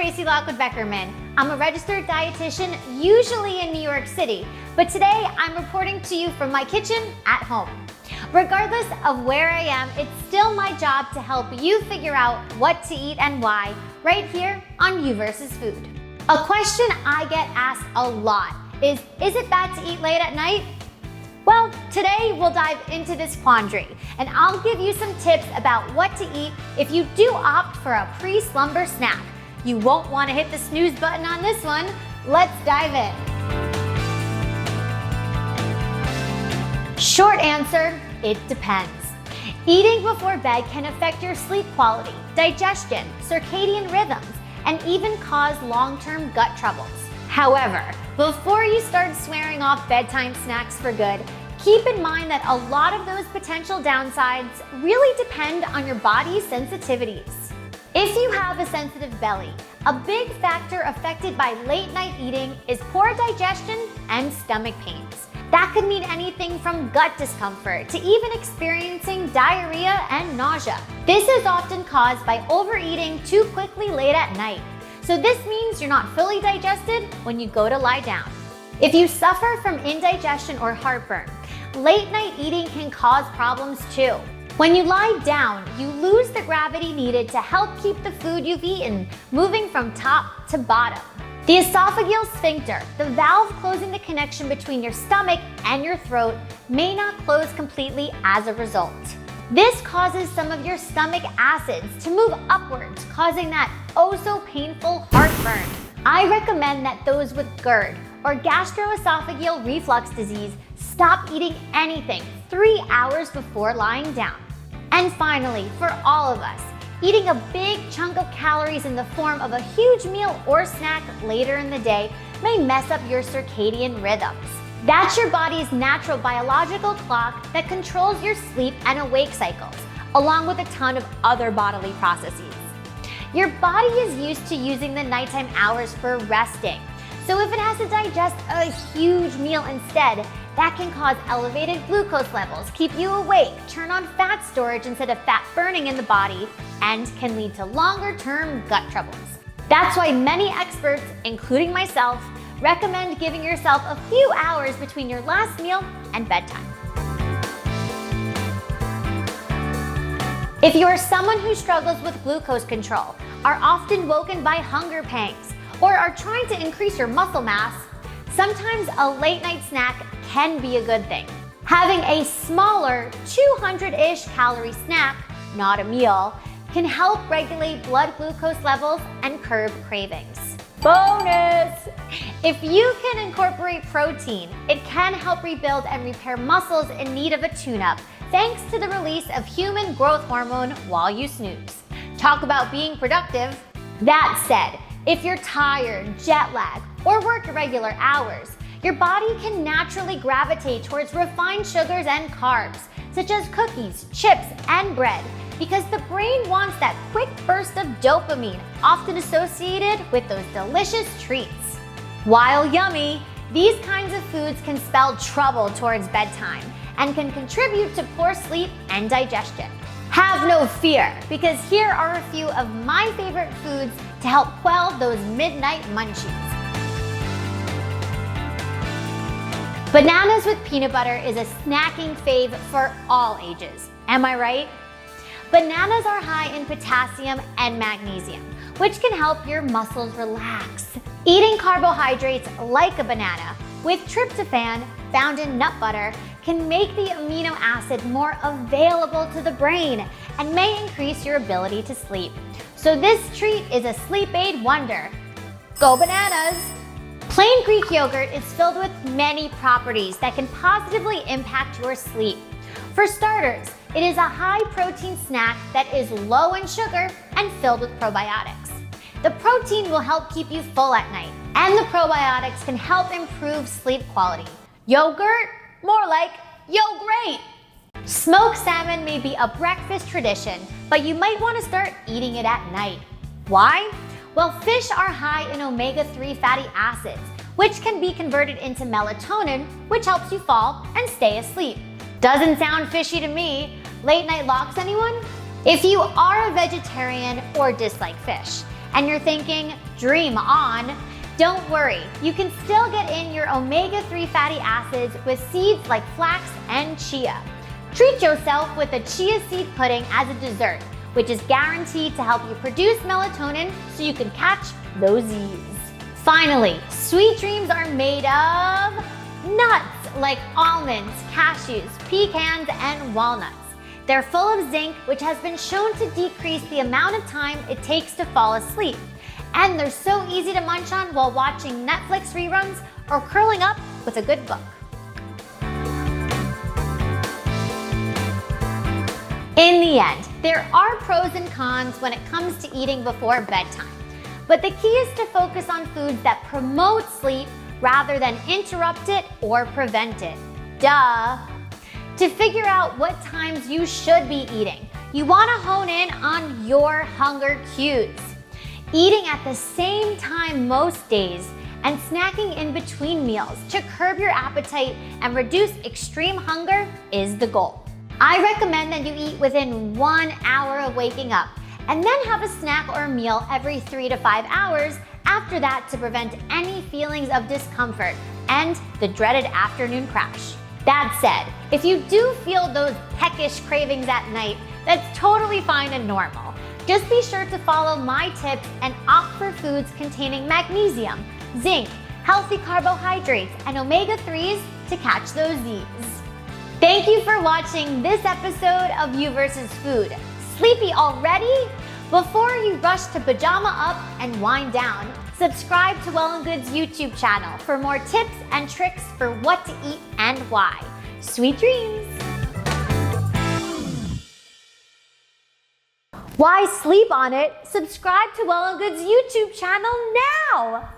Tracy Lockwood Beckerman. I'm a registered dietitian, usually in New York City, but today I'm reporting to you from my kitchen at home. Regardless of where I am, it's still my job to help you figure out what to eat and why, right here on You vs. Food. A question I get asked a lot is it bad to eat late at night? Well, today we'll dive into this quandary, and I'll give you some tips about what to eat if you do opt for a pre-slumber snack. You won't want to hit the snooze button on this one. Let's dive in. Short answer, it depends. Eating before bed can affect your sleep quality, digestion, circadian rhythms, and even cause long-term gut troubles. However, before you start swearing off bedtime snacks for good, keep in mind that a lot of those potential downsides really depend on your body's sensitivities. If you have a sensitive belly, a big factor affected by late night eating is poor digestion and stomach pains. That could mean anything from gut discomfort to even experiencing diarrhea and nausea. This is often caused by overeating too quickly late at night. So this means you're not fully digested when you go to lie down. If you suffer from indigestion or heartburn, late night eating can cause problems too. When you lie down, you lose the gravity needed to help keep the food you've eaten moving from top to bottom. The esophageal sphincter, the valve closing the connection between your stomach and your throat, may not close completely as a result. This causes some of your stomach acids to move upwards, causing that oh so painful heartburn. I recommend that those with GERD or gastroesophageal reflux disease stop eating anything 3 hours before lying down. And finally, for all of us, eating a big chunk of calories in the form of a huge meal or snack later in the day may mess up your circadian rhythms. That's your body's natural biological clock that controls your sleep and awake cycles, along with a ton of other bodily processes. Your body is used to using the nighttime hours for resting. So if it has to digest a huge meal instead, that can cause elevated glucose levels, keep you awake, turn on fat storage instead of fat burning in the body, and can lead to longer-term gut troubles. That's why many experts, including myself, recommend giving yourself a few hours between your last meal and bedtime. If you are someone who struggles with glucose control, are often woken by hunger pangs, or are trying to increase your muscle mass, sometimes a late night snack can be a good thing. Having a smaller 200-ish calorie snack, not a meal, can help regulate blood glucose levels and curb cravings. Bonus! If you can incorporate protein, it can help rebuild and repair muscles in need of a tune-up, thanks to the release of human growth hormone while you snooze. Talk about being productive. That said, if you're tired, jet lag, or work irregular hours, your body can naturally gravitate towards refined sugars and carbs, such as cookies, chips, and bread, because the brain wants that quick burst of dopamine, often associated with those delicious treats. While yummy, these kinds of foods can spell trouble towards bedtime and can contribute to poor sleep and digestion. Have no fear, because here are a few of my favorite foods to help quell those midnight munchies. Bananas with peanut butter is a snacking fave for all ages. Am I right? Bananas are high in potassium and magnesium, which can help your muscles relax. Eating carbohydrates like a banana with tryptophan found in nut butter can make the amino acid more available to the brain and may increase your ability to sleep. So this treat is a sleep aid wonder. Go bananas! Plain Greek yogurt is filled with many properties that can positively impact your sleep. For starters, it is a high-protein snack that is low in sugar and filled with probiotics. The protein will help keep you full at night, and the probiotics can help improve sleep quality. Yogurt? More like yo-great! Smoked salmon may be a breakfast tradition, but you might want to start eating it at night. Why? Well, fish are high in omega-3 fatty acids, which can be converted into melatonin, which helps you fall and stay asleep. Doesn't sound fishy to me. Late night locks, anyone? If you are a vegetarian or dislike fish, And you're thinking, dream on. Don't worry, you can still get in your omega-3 fatty acids with seeds like flax and chia. Treat yourself with a chia seed pudding as a dessert, which is guaranteed to help you produce melatonin so you can catch those Z's. Finally, sweet dreams are made of nuts like almonds, cashews, pecans, and walnuts. They're full of zinc, which has been shown to decrease the amount of time it takes to fall asleep. And they're so easy to munch on while watching Netflix reruns or curling up with a good book. In the end, there are pros and cons when it comes to eating before bedtime. But the key is to focus on foods that promote sleep rather than interrupt it or prevent it. Duh! To figure out what times you should be eating, you want to hone in on your hunger cues. Eating at the same time most days and snacking in between meals to curb your appetite and reduce extreme hunger is the goal. I recommend that you eat within 1 hour of waking up and then have a snack or meal every 3 to 5 hours after that to prevent any feelings of discomfort and the dreaded afternoon crash. That said, if you do feel those peckish cravings at night, that's totally fine and normal. Just be sure to follow my tips and opt for foods containing magnesium, zinc, healthy carbohydrates, and omega-3s to catch those Z's. Thank you for watching this episode of You vs. Food. Sleepy already? Before you rush to pajama up and wind down, subscribe to Well+Good's YouTube channel for more tips and tricks for what to eat and why. Sweet dreams! Why sleep on it? Subscribe to Well+Good's YouTube channel now!